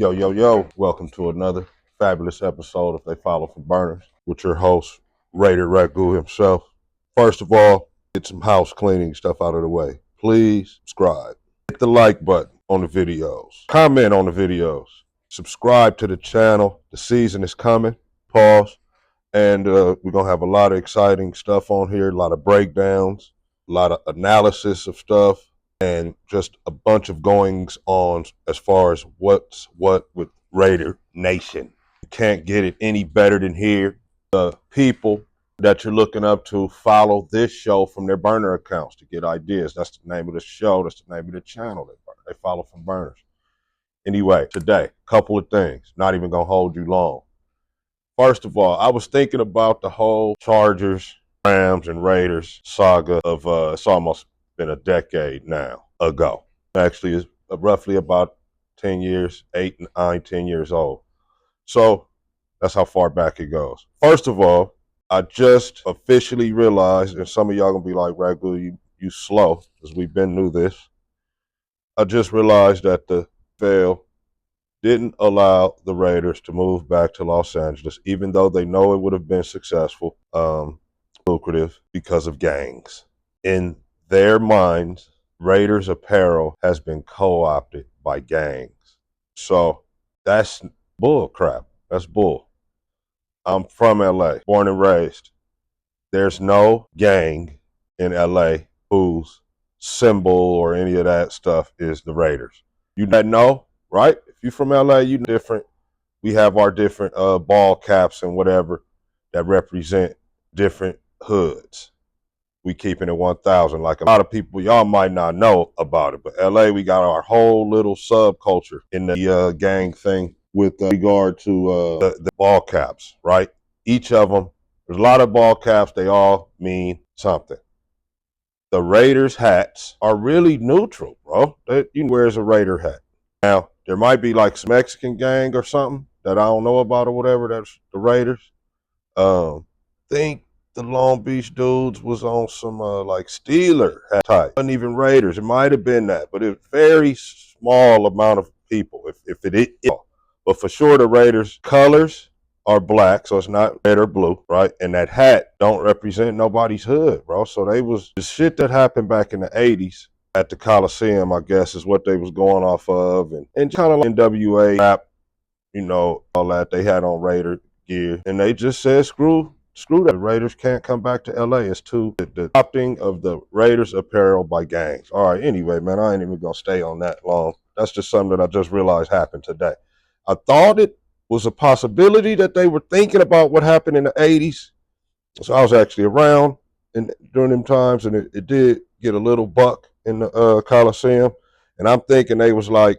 Yo, yo, yo, welcome to another fabulous episode of They Follow for Burners with your host, Raider Ragu himself. First of all, get some house cleaning stuff out of the way. Please subscribe. Hit the like button on the videos. Comment on the videos. Subscribe to the channel. The season is coming. Pause. And we're going to have a lot of exciting stuff on here, a lot of breakdowns, a lot of analysis of stuff, and just a bunch of goings on as far as what's what with Raider Nation. You can't get it any better than here. The people that you're looking up to follow this show from their burner accounts to get ideas. That's the name of the show. That's the name of the channel. They follow from burners. Anyway, today, a couple of things. Not even going to hold you long. First of all, I was thinking about the whole Chargers, Rams, and Raiders saga of it's almost been a decade now ago. Actually, it's roughly about 10 years, 8, 9, 10 years old. So that's how far back it goes. First of all, I just officially realized, and some of y'all gonna be like, Ragu, you slow, because we've been through this. I just realized that the NFL didn't allow the Raiders to move back to Los Angeles, even though they know it would have been successful, lucrative, because of gangs. In their minds, Raiders apparel has been co-opted by gangs. So that's bull crap. That's bull. I'm from LA, born and raised. There's no gang in LA whose symbol or any of that stuff is the Raiders. You know, right? If you're from LA, you different. We have our different ball caps and whatever that represent different hoods. We keeping it 1,000. Like a lot of people, y'all might not know about it, but LA, we got our whole little subculture in the gang thing with regard to the ball caps, right? Each of them, there's a lot of ball caps. They all mean something. The Raiders hats are really neutral, bro. You wears a Raider hat. Now, there might be like some Mexican gang or something that I don't know about or whatever. That's the Raiders. Think the Long Beach dudes was on some like Steeler hat type. It wasn't even Raiders. It might have been that, but it's very small amount of people, if it is. But for sure, the Raiders colors are black, so it's not red or blue, right? And that hat don't represent nobody's hood, bro. So they was the shit that happened back in the 80s at the Coliseum, I guess, is what they was going off of. And kind of like NWA rap, you know, all that they had on Raider gear. And they just said, screw that. The Raiders can't come back to LA. It's too the adopting of the Raiders apparel by gangs. All right, anyway, man, I ain't even gonna stay on that long. That's just something that I just realized happened today. I thought it was a possibility that they were thinking about what happened in the 80s. So I was actually around during them times, and it did get a little buck in the Coliseum. And I'm thinking they was like,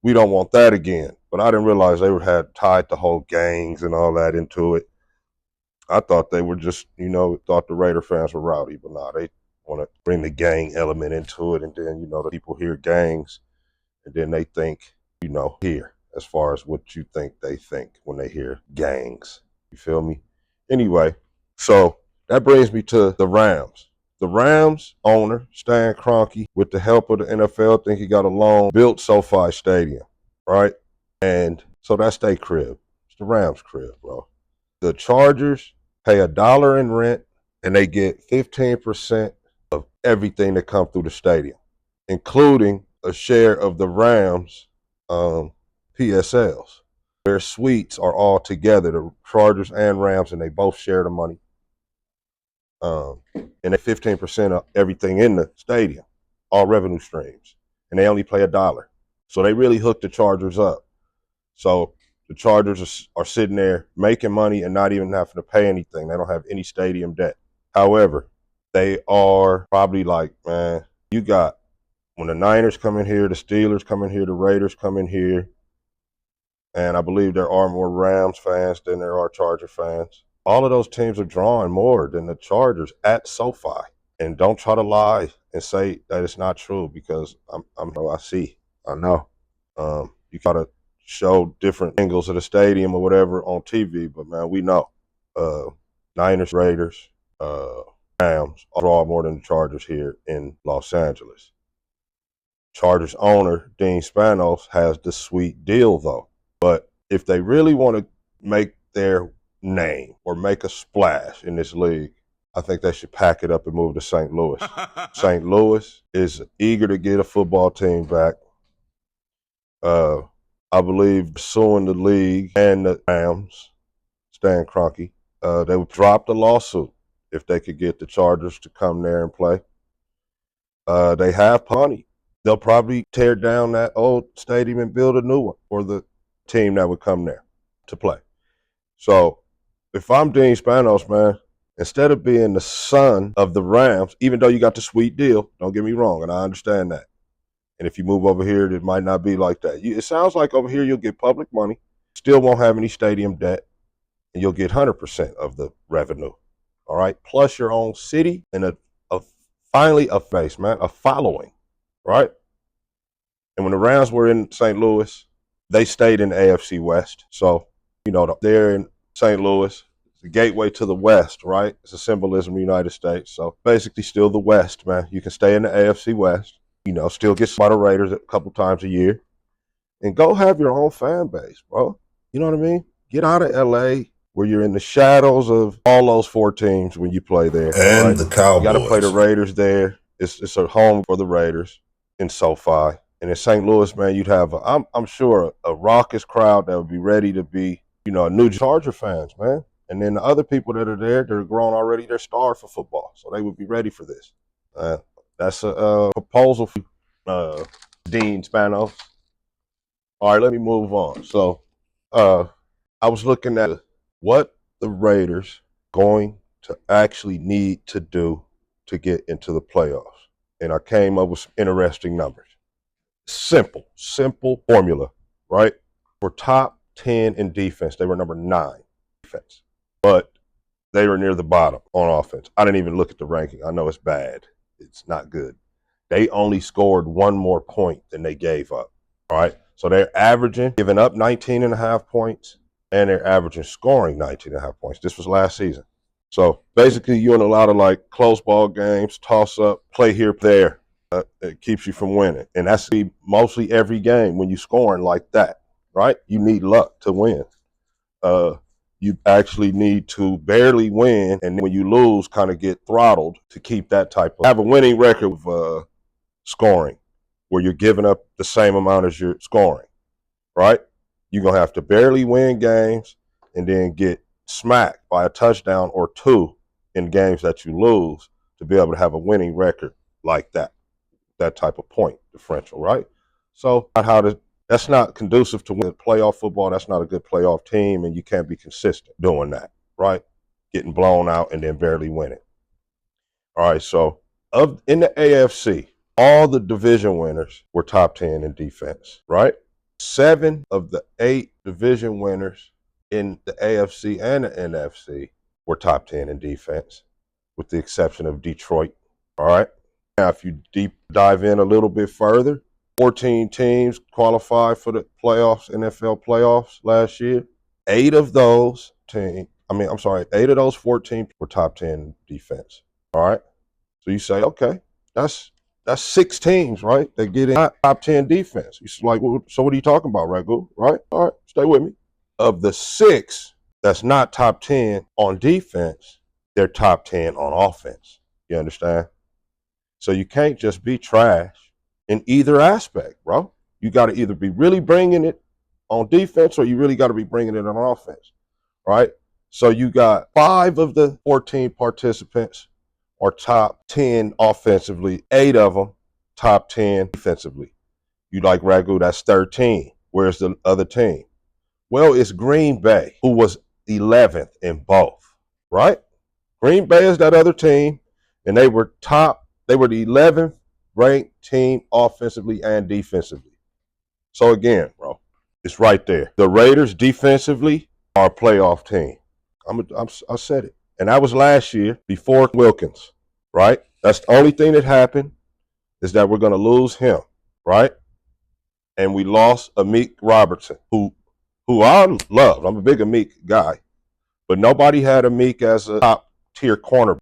we don't want that again. But I didn't realize they had tied the whole gangs and all that into it. I thought they were just, thought the Raider fans were rowdy, but nah, they want to bring the gang element into it. And then, the people hear gangs, and then they think, here, as far as what you think they think when they hear gangs. You feel me? Anyway, so that brings me to the Rams. The Rams owner, Stan Kroenke, with the help of the NFL, think he got a loan, built SoFi Stadium, right? And so that's their crib. It's the Rams crib, bro. The Chargers pay $1 in rent, and they get 15% of everything that comes through the stadium, including a share of the Rams PSLs. Their suites are all together, the Chargers and Rams, and they both share the money. And they 15% of everything in the stadium, all revenue streams. And they only play $1. So they really hooked the Chargers up. So the Chargers are sitting there making money and not even having to pay anything. They don't have any stadium debt. However, they are probably like, man, you got when the Niners come in here, the Steelers come in here, the Raiders come in here, and I believe there are more Rams fans than there are Charger fans. All of those teams are drawing more than the Chargers at SoFi. And don't try to lie and say that it's not true, because I know. You gotta show different angles of the stadium or whatever on TV, but man, we know. Niners, Raiders, Rams draw more than the Chargers here in Los Angeles. Chargers owner Dean Spanos has the sweet deal though. But if they really want to make their name or make a splash in this league, I think they should pack it up and move to St. Louis. St. Louis is eager to get a football team back. I believe suing the league and the Rams, Stan Kroenke, they would drop the lawsuit if they could get the Chargers to come there and play. They have money. They'll probably tear down that old stadium and build a new one for the team that would come there to play. So if I'm Dean Spanos, man, instead of being the son of the Rams, even though you got the sweet deal, don't get me wrong, and I understand that. And if you move over here, it might not be like that. It sounds like over here you'll get public money, still won't have any stadium debt, and you'll get 100% of the revenue. All right, plus your own city and finally a face, man, a following, right? And when the Rams were in St. Louis, they stayed in the AFC West. So, they're in St. Louis. It's the gateway to the West, right? It's a symbolism of the United States. So basically still the West, man. You can stay in the AFC West, still get by the Raiders a couple times a year and go have your own fan base, bro. You know what I mean? Get out of LA where you're in the shadows of all those 4 teams when you play there. And right? the Cowboys. You got to play the Raiders there. It's a home for the Raiders in SoFi. And in St. Louis, man, you'd have, I'm sure, a raucous crowd that would be ready to be, new Charger fans, man. And then the other people that are there, they're grown already, they're starved for football. So they would be ready for this. That's a proposal for Dean Spanos. All right, let me move on. So I was looking at what the Raiders going to actually need to do to get into the playoffs. And I came up with some interesting numbers. Simple formula, right? For top 10 in defense, they were number 9 defense. But they were near the bottom on offense. I didn't even look at the ranking. I know it's bad. It's not good. They only scored 1 more point than they gave up, all right? So they're averaging, giving up 19.5 points, and they're averaging scoring 19.5 points. This was last season. So basically, you're in a lot of close ball games, toss up, play here, there. It keeps you from winning. And that's mostly every game when you're scoring like that, right? You need luck to win. You actually need to barely win, and when you lose, kind of get throttled to keep that type of, have a winning record of scoring, where you're giving up the same amount as you're scoring, right? You're going to have to barely win games and then get smacked by a touchdown or 2 in games that you lose to be able to have a winning record like that type of point differential, right? So that's not conducive to win playoff football. That's not a good playoff team, and you can't be consistent doing that, right? Getting blown out and then barely winning. All right, so in the AFC, all the division winners were top 10 in defense, right? 7 of the 8 division winners in the AFC and the NFC were top 10 in defense, with the exception of Detroit, all right? Now, if you deep dive in a little bit further, 14 teams qualified for the playoffs, NFL playoffs last year. 8 of those 14 were top 10 defense, all right? So you say, okay, that's 6 teams, right? They get in top 10 defense. It's like, so what are you talking about, Ragu? Right? All right, stay with me. Of the 6 that's not top 10 on defense, they're top 10 on offense. You understand? So you can't just be trash in either aspect, bro. You got to either be really bringing it on defense or you really got to be bringing it on offense, right? So you got 5 of the 14 participants are top 10 offensively, 8 of them top 10 defensively. You like Ragu, that's 13. Where's the other team? Well, it's Green Bay, who was 11th in both, right? Green Bay is that other team, and they were the 11th ranked team offensively and defensively. So again, bro, it's right there. The Raiders defensively are a playoff team. I said it. And that was last year before Wilkins, right? That's the only thing that happened is that we're going to lose him, right? And we lost Amik Robertson, who I love. I'm a big Amik guy. But nobody had Amik as a top-tier corner.